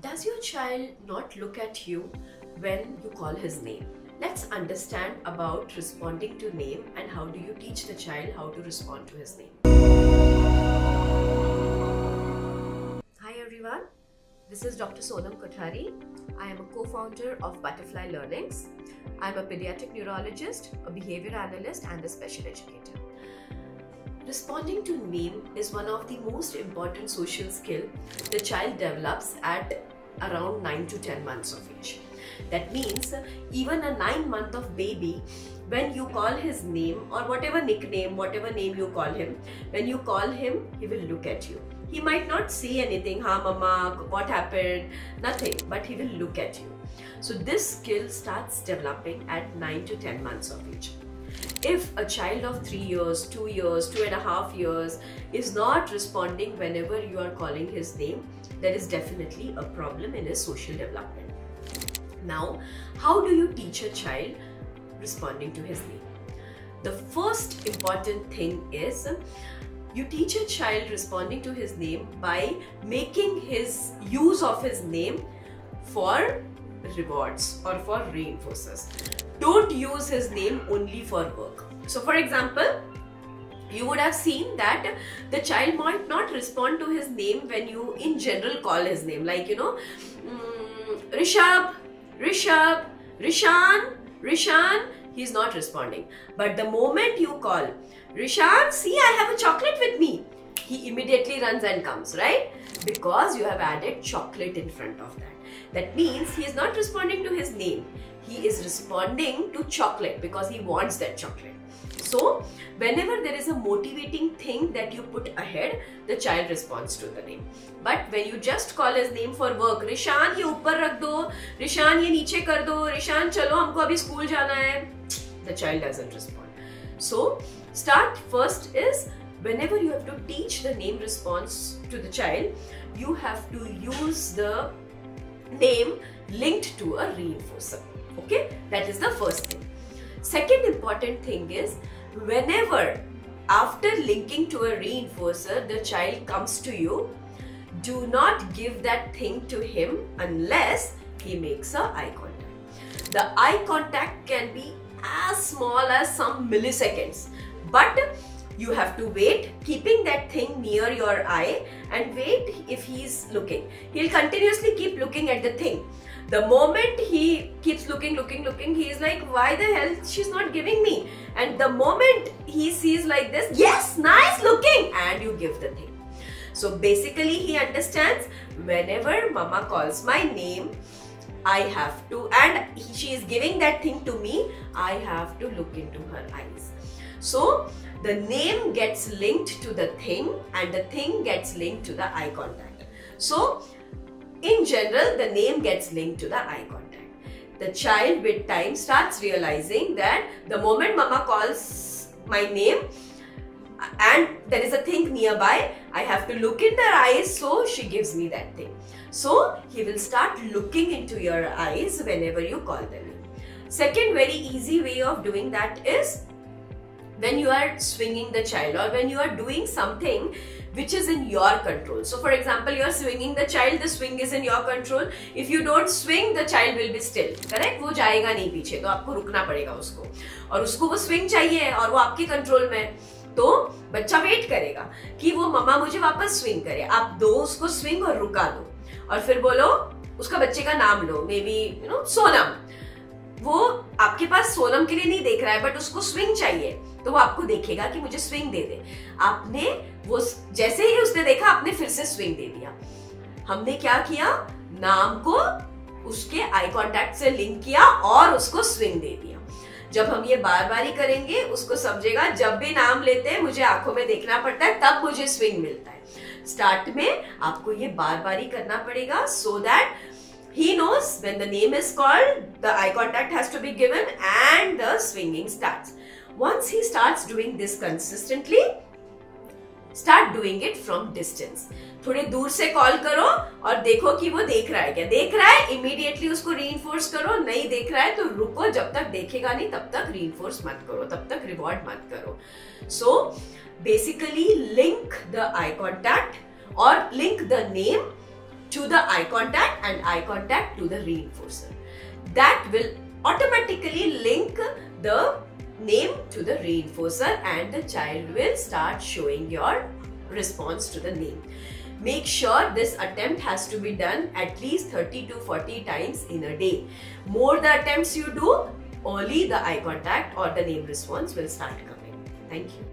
Does your child not look at you when you call his name? Let's understand about responding to name and how do you teach the child how to respond to his name. Hi everyone, this is Dr. Sonam Kothari. I am a co-founder of Butterfly Learnings. I am a pediatric neurologist, a behavior analyst and a special educator. Responding to name is one of the most important social skills the child develops at around 9 to 10 months of age. That means even a 9-month-old baby, when you call his name or whatever nickname, whatever name you call him, when you call him, he will look at you. He might not say anything, "Ha mama, what happened?" Nothing, but he will look at you. So this skill starts developing at 9 to 10 months of age. If a child of 3 years, 2 years, 2.5 years is not responding whenever you are calling his name, there is definitely a problem in his social development. Now, how do you teach a child responding to his name? The first important thing is you teach a child responding to his name by making his use of his name for rewards or for reinforcers. Don't use his name only for work. So for example, you would have seen that the child might not respond to his name when you in general call his name, like Rishabh, Rishabh, Rishan, Rishan, he's not responding. But the moment you call Rishan, see, I have a chocolate with me, he immediately runs and comes, right? Because you have added chocolate in front of that. That means he is not responding to his name. He is responding to chocolate because he wants that chocolate. So, whenever there is a motivating thing that you put ahead, the child responds to the name. But when you just call his name for work, Rishan, ye upar rakh do, Rishan, ye niche kar do, Rishan, chalo, humko abhi school jana hai, the child doesn't respond. So, start first is, whenever you have to teach the name response to the child, you have to use the name linked to a reinforcer. Okay, that is the first thing. Second important thing is, whenever after linking to a reinforcer the child comes to you, do not give that thing to him unless he makes a eye contact. The eye contact can be as small as some milliseconds, but you have to wait, keeping that thing near your eye, and wait if he's looking. He'll continuously keep looking at the thing. The moment he keeps looking, he is like, why the hell she's not giving me? And the moment he sees like this, yes, nice looking, and you give the thing. So basically he understands, whenever mama calls my name, I have to, and she is giving that thing to me, I have to look into her eyes. So the name gets linked to the thing and the thing gets linked to the eye contact. So in general, the name gets linked to the eye contact. The child with time starts realizing that the moment mama calls my name and there is a thing nearby, I have to look in their eyes, so she gives me that thing. So he will start looking into your eyes whenever you call them. Second very easy way of doing that is when you are swinging the child or when you are doing something which is in your control. So for example, you are swinging the child, the swing is in your control. If you don't swing, the child will be still. Correct? वो जाएगा नहीं पीछे, तो आपको रुकना पड़ेगा उसको. और उसको वो swing चाहिए और वो आपके कंट्रोल में, तो बच्चा वेट करेगा कि वो मम्मा मुझे वापस swing करे. आप दो उसको swing और रुका दो. और फिर बोलो, उसका बच्चे का नाम लो, maybe सोनम. वो आपके पास सोनम के लिए नहीं देख रहा है, बट उसको स्विंग चाहिए, तो वो आपको देखेगा कि मुझे स्विंग दे दे. आपने वो जैसे ही उसने देखा, आपने फिर से स्विंग दे दिया. हमने क्या किया, नाम को उसके आई कांटेक्ट से लिंक किया और उसको स्विंग दे दिया. जब हम ये बार बार ही करेंगे, उसको समझेगा जब भी नाम लेते हैं मुझे आंखों में देखना पड़ता है, तब मुझे स्विंग मिलता है. स्टार्ट में आपको ये बार बार ही करना पड़ेगा, so that he knows when the name is called, the eye contact has to be given and the swinging starts. Once he starts doing this consistently, start doing it from distance. थोड़े दूर से call करो और देखो कि वो देख रहा है क्या. देख रहा है, इमीडिएटली उसको रीइंफोर्स करो. नहीं देख रहा है तो रुको, जब तक देखेगा नहीं तब तक रीइंफोर्स मत करो, तब तक रिवॉर्ड मत करो. So basically link the eye contact or link the name to the eye contact and eye contact to the reinforcer. That will automatically link the name to the reinforcer and the child will start showing your response to the name. Make sure this attempt has to be done at least 30 to 40 times in a day. More the attempts you do, early the eye contact or the name response will start coming. Thank you.